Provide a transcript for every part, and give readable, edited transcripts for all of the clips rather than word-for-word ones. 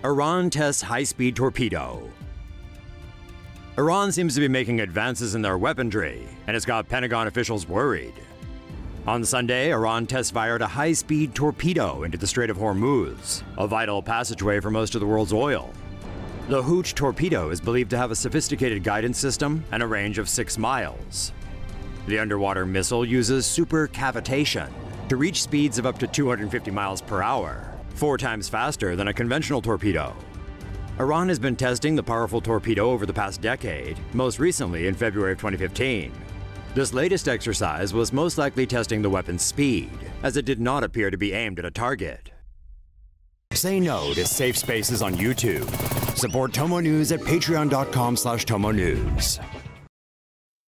Iran tests high-speed torpedo. Iran seems to be making advances in their weaponry, and it's got Pentagon officials worried. On Sunday, Iran test-fired a high-speed torpedo into the Strait of Hormuz, a vital passageway for most of the world's oil. The Hoot torpedo is believed to have a sophisticated guidance system and a range of 6 miles. The underwater missile uses supercavitation to reach speeds of up to 250 miles per hour, 4 times faster than a conventional torpedo. Iran has been testing the powerful torpedo over the past decade, most recently in February of 2015. This latest exercise was most likely testing the weapon's speed, as it did not appear to be aimed at a target. Say no to safe spaces on YouTube. Support TomoNews at patreon.com/TomoNews.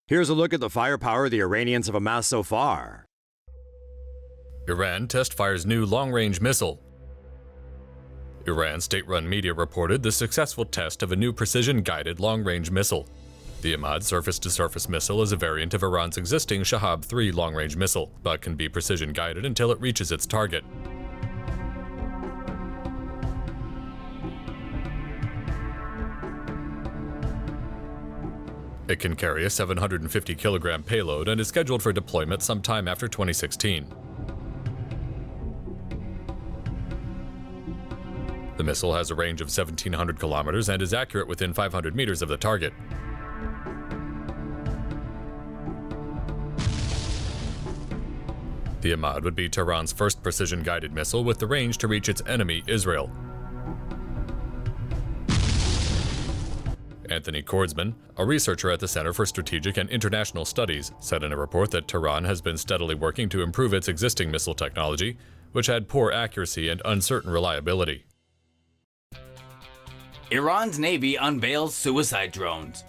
Here's a look at the firepower the Iranians have amassed so far. Iran test fires new long-range missile. Iran state-run media reported the successful test of a new precision-guided long-range missile. The Ahmad surface-to-surface missile is a variant of Iran's existing Shahab-3 long-range missile, but can be precision-guided until it reaches its target. It can carry a 750-kilogram payload and is scheduled for deployment sometime after 2016. The missile has a range of 1,700 kilometers and is accurate within 500 meters of the target. The Ahmad would be Tehran's first precision-guided missile with the range to reach its enemy, Israel. Anthony Kordsman, a researcher at the Center for Strategic and International Studies, said in a report that Tehran has been steadily working to improve its existing missile technology, which had poor accuracy and uncertain reliability. Iran's Navy unveils suicide drones.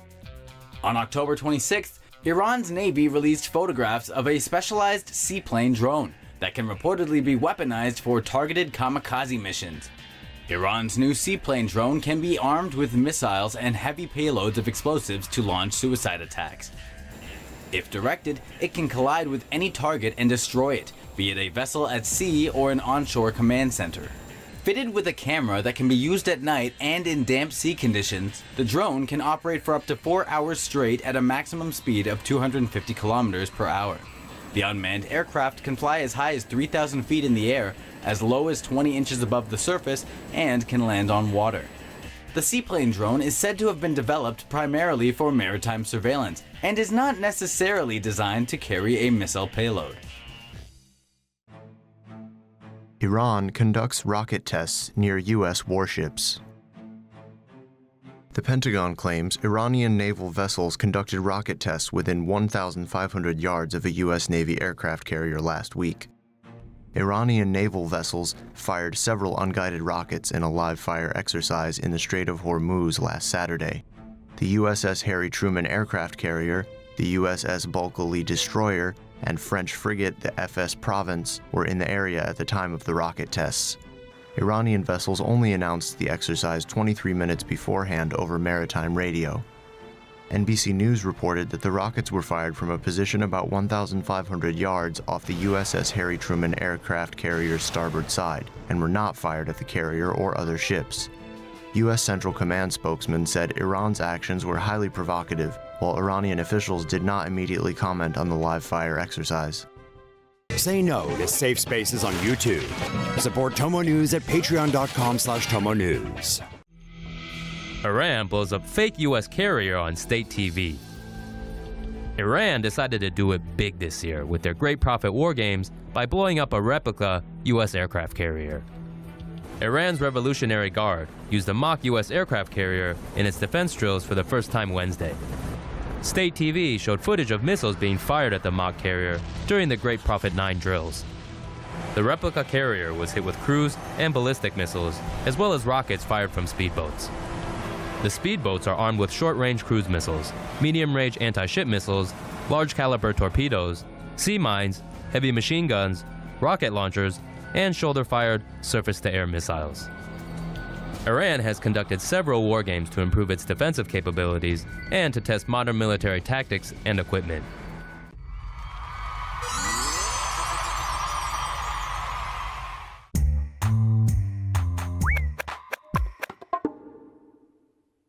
On October 26th, Iran's Navy released photographs of a specialized seaplane drone that can reportedly be weaponized for targeted kamikaze missions. Iran's new seaplane drone can be armed with missiles and heavy payloads of explosives to launch suicide attacks. If directed, it can collide with any target and destroy it, be it a vessel at sea or an onshore command center. Fitted with a camera that can be used at night and in damp sea conditions, the drone can operate for up to 4 hours straight at a maximum speed of 250 kilometers per hour. The unmanned aircraft can fly as high as 3,000 feet in the air, as low as 20 inches above the surface, and can land on water. The seaplane drone is said to have been developed primarily for maritime surveillance and is not necessarily designed to carry a missile payload. Iran conducts rocket tests near U.S. warships. The Pentagon claims Iranian naval vessels conducted rocket tests within 1,500 yards of a U.S. Navy aircraft carrier last week. Iranian naval vessels fired several unguided rockets in a live-fire exercise in the Strait of Hormuz last Saturday. The USS Harry Truman aircraft carrier, the USS Bulkley destroyer, and French frigate the FS Provence were in the area at the time of the rocket tests. Iranian vessels only announced the exercise 23 minutes beforehand over maritime radio. NBC News reported that the rockets were fired from a position about 1,500 yards off the USS Harry Truman aircraft carrier's starboard side, and were not fired at the carrier or other ships. U.S. Central Command spokesman said Iran's actions were highly provocative, while Iranian officials did not immediately comment on the live-fire exercise. Say no to safe spaces on YouTube. Support TomoNews at patreon.com/TomoNews. Iran blows up fake U.S. carrier on state TV. Iran decided to do it big this year with their Great Prophet war games by blowing up a replica U.S. aircraft carrier. Iran's Revolutionary Guard used a mock U.S. aircraft carrier in its defense drills for the first time Wednesday. State TV showed footage of missiles being fired at the mock carrier during the Great Prophet 9 drills. The replica carrier was hit with cruise and ballistic missiles, as well as rockets fired from speedboats. The speedboats are armed with short-range cruise missiles, medium-range anti-ship missiles, large-caliber torpedoes, sea mines, heavy machine guns, rocket launchers, and shoulder-fired surface-to-air missiles. Iran has conducted several war games to improve its defensive capabilities and to test modern military tactics and equipment.